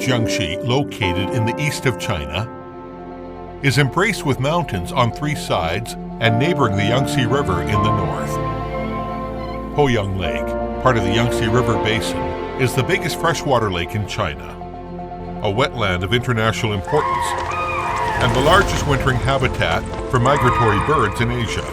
Jiangxi, located in the east of China, is embraced with mountains on three sides and neighboring the Yangtze River in the north. Poyang Lake, part of the Yangtze River Basin, is the biggest freshwater lake in China, a wetland of international importance, and the largest wintering habitat for migratory birds in Asia.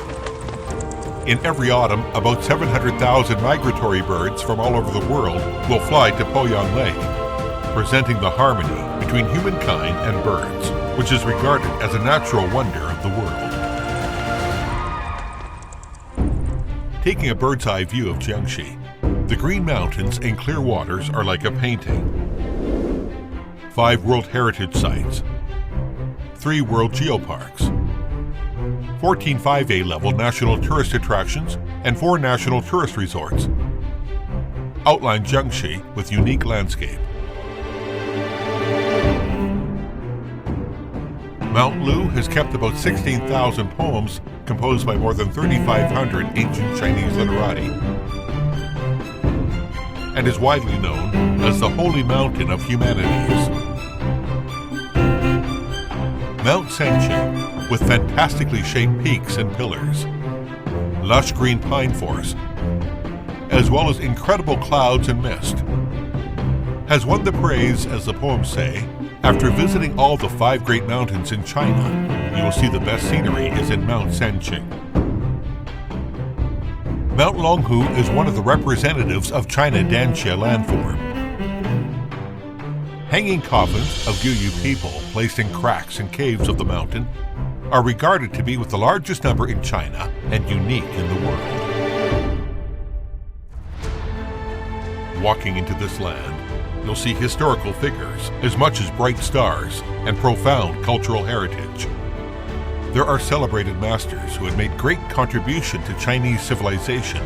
In every autumn, about 700,000 migratory birds from all over the world will fly to Poyang Lake, presenting the harmony between humankind and birds, which is regarded as a natural wonder of the world. Taking a bird's-eye view of Jiangxi, the green mountains and clear waters are like a painting. 5 World Heritage Sites, 3 World Geoparks, 14 5A level national tourist attractions, and 4 national tourist resorts outline Jiangxi with unique landscape. Mount Lu has kept about 16,000 poems composed by more than 3,500 ancient Chinese literati and is widely known as the Holy Mountain of Humanities. Mount Sanqing, with fantastically shaped peaks and pillars, lush green pine forest, as well as incredible clouds and mist, has won the praise, as the poems say, after visiting all the 5 great mountains in China, you will see the best scenery is in Mount Sanqing. Mount Longhu is one of the representatives of China Danxia landform. Hanging coffins of Guyu people placed in cracks and caves of the mountain are regarded to be with the largest number in China and unique in the world. Walking into this land, you'll see historical figures as much as bright stars and profound cultural heritage. There are celebrated masters who had made great contribution to Chinese civilization,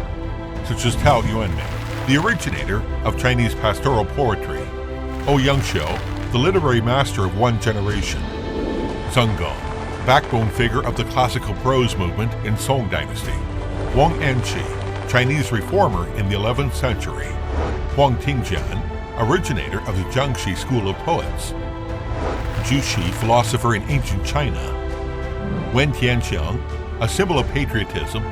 such as Tao Yuanming, the originator of Chinese pastoral poetry, Ouyang Xiu, the literary master of one generation, Zheng Gong, backbone figure of the classical prose movement in Song Dynasty, Wang Anqi, Chinese reformer in the 11th century, Huang Tingjian, originator of the Jiangxi school of poets, Zhu Xi, philosopher in ancient China, Wen Tianxiang, a symbol of patriotism,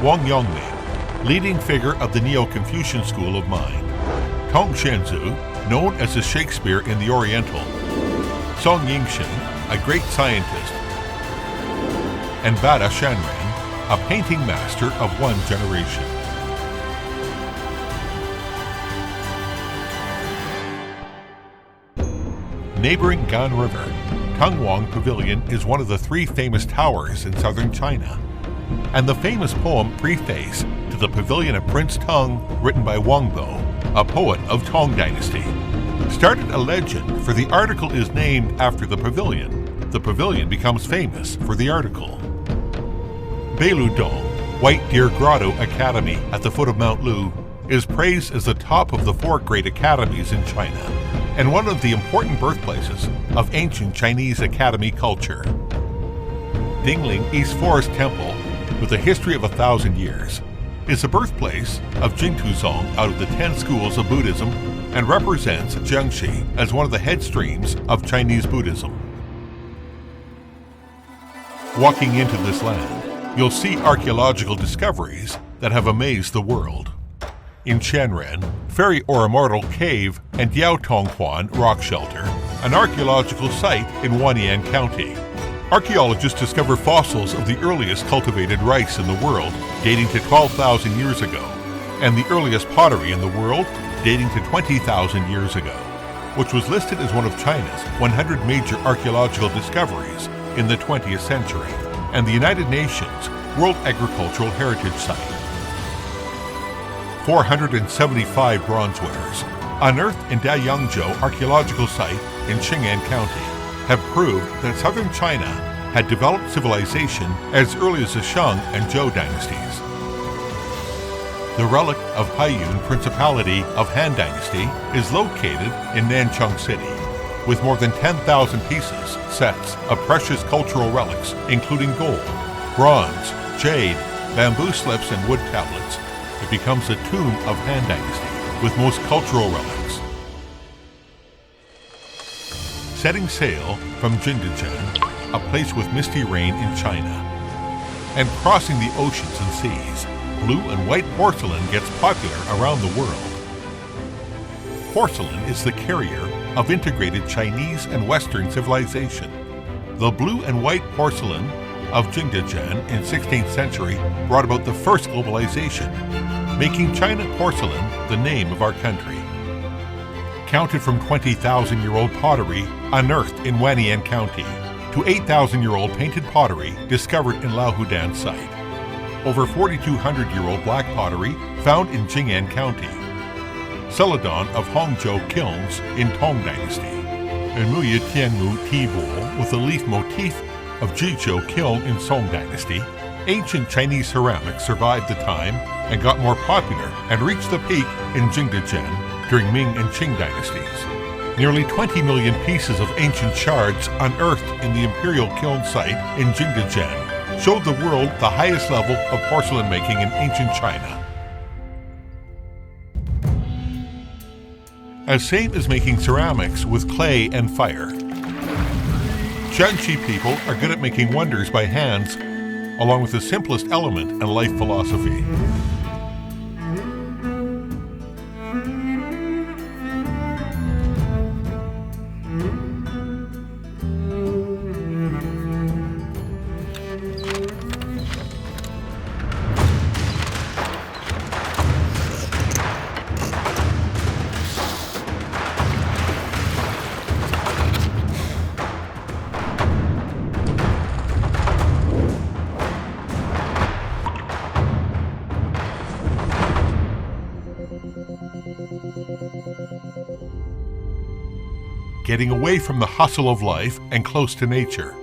Wang Yongming, leading figure of the Neo-Confucian school of mind, Tong Xianzu, known as the Shakespeare in the Oriental, Song Yingxin, a great scientist, and Bada Shanren, a painting master of one generation. Neighboring Gan River, Tungwang Pavilion is one of the 3 famous towers in southern China, and the famous poem Preface to the Pavilion of Prince Tang, written by Wang Bo, a poet of Tang Dynasty, started a legend, for the article is named after the pavilion. The pavilion becomes famous for the article. Beiludong, White Deer Grotto Academy at the foot of Mount Lu, is praised as the top of the 4 great academies in China, and one of the important birthplaces of ancient Chinese academy culture. Dingling East Forest Temple, with a history of 1,000 years, is the birthplace of Jingtuzong out of the 10 schools of Buddhism and represents Jiangxi as one of the head streams of Chinese Buddhism. Walking into this land, you'll see archaeological discoveries that have amazed the world. In Qianren, Fairy or Immortal Cave and Diaotonghuan Rock Shelter, an archaeological site in Wanyan County. Archaeologists discover fossils of the earliest cultivated rice in the world, dating to 12,000 years ago, and the earliest pottery in the world, dating to 20,000 years ago, which was listed as one of China's 100 major archaeological discoveries in the 20th century, and the United Nations World Agricultural Heritage Site. 475 bronze wares, unearthed in Dayangzhou Archaeological Site in Qing'an County, have proved that southern China had developed civilization as early as the Shang and Zhou dynasties. The relic of Haiyun Principality of Han Dynasty is located in Nanchang City, with more than 10,000 pieces, sets of precious cultural relics, including gold, bronze, jade, bamboo slips, and wood tablets. It becomes the tomb of Han Dynasty, with most cultural relics. setting sail from Jiangxi, a place with misty rain in China, and crossing the oceans and seas, blue and white porcelain gets popular around the world. Porcelain is the carrier of integrated Chinese and Western civilization. The blue and white porcelain of Jiangxi in 16th century brought about the first globalization, making China porcelain the name of our country. Counted from 20,000-year-old pottery unearthed in Wanyan County to 8,000-year-old painted pottery discovered in Laohudan site. Over 4,200-year-old black pottery found in Jing'an County. Celadon of Hongzhou kilns in Tang Dynasty. And Muya Tianmu tea bowl with a leaf motif of Jizhou kiln in Song Dynasty. Ancient Chinese ceramics survived the time and got more popular and reached the peak in Jingdezhen during Ming and Qing dynasties. Nearly 20 million pieces of ancient shards unearthed in the imperial kiln site in Jingdezhen showed the world the highest level of porcelain making in ancient China. As same as making ceramics with clay and fire. Jiangxi people are good at making wonders by hands, along with the simplest element and life philosophy. Getting away from the hustle of life and close to nature.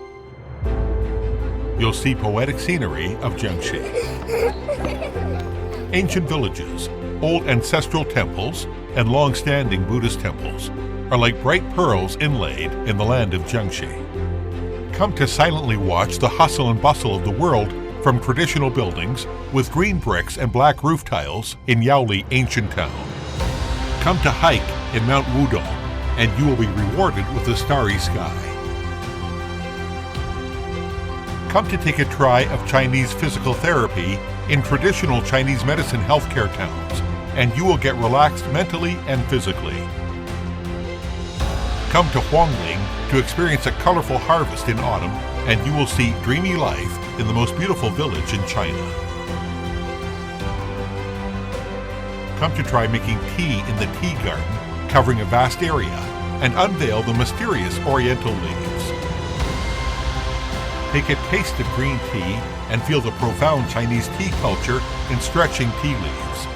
You'll see poetic scenery of Jiangxi. Ancient villages, old ancestral temples, and long-standing Buddhist temples are like bright pearls inlaid in the land of Jiangxi. Come to silently watch the hustle and bustle of the world from traditional buildings with green bricks and black roof tiles in Yaoli ancient town. Come to hike in Mount Wudong, and you will be rewarded with a starry sky. Come to take a try of Chinese physical therapy in traditional Chinese medicine healthcare towns, and you will get relaxed mentally and physically. Come to Huangling to experience a colorful harvest in autumn, and you will see dreamy life in the most beautiful village in China. Come to try making tea in the tea garden, covering a vast area, and unveil the mysterious oriental leaves. Take a taste of green tea and feel the profound Chinese tea culture in stretching tea leaves.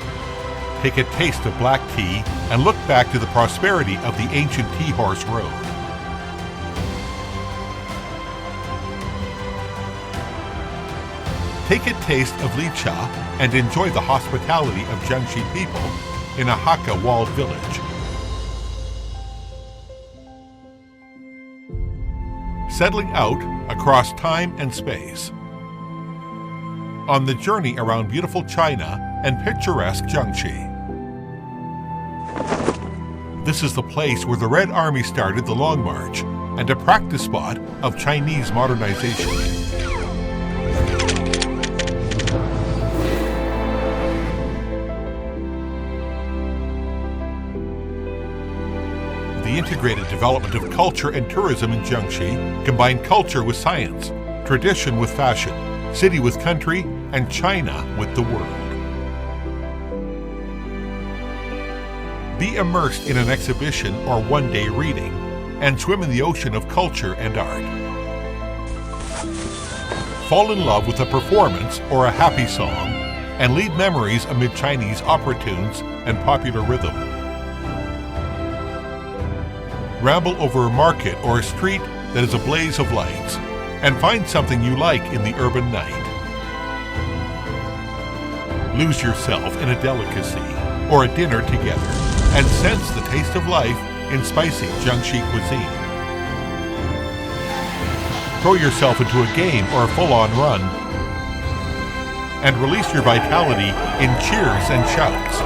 Take a taste of black tea and look back to the prosperity of the ancient tea horse road. Take a taste of Li Cha and enjoy the hospitality of Jiangxi people in a Hakka walled village. Settling out across time and space. On the journey around beautiful China and picturesque Jiangxi. This is the place where the Red Army started the Long March and a practice spot of Chinese modernization. The integrated development of culture and tourism in Jiangxi combined culture with science, tradition with fashion, city with country, and China with the world. Be immersed in an exhibition or one-day reading, and swim in the ocean of culture and art. Fall in love with a performance or a happy song, and leave memories amid Chinese opera tunes and popular rhythm. Ramble over a market or a street that is a blaze of lights, and find something you like in the urban night. Lose yourself in a delicacy or a dinner together, and sense the taste of life in spicy Jiangxi cuisine. Throw yourself into a game or a full-on run, and release your vitality in cheers and shouts.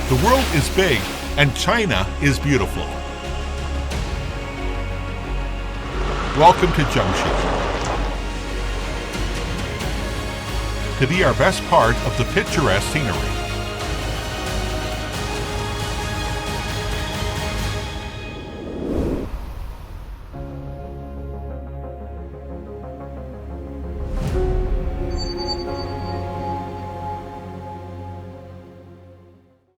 The world is big and China is beautiful. Welcome to Jiangxi. To be our best part of the picturesque scenery.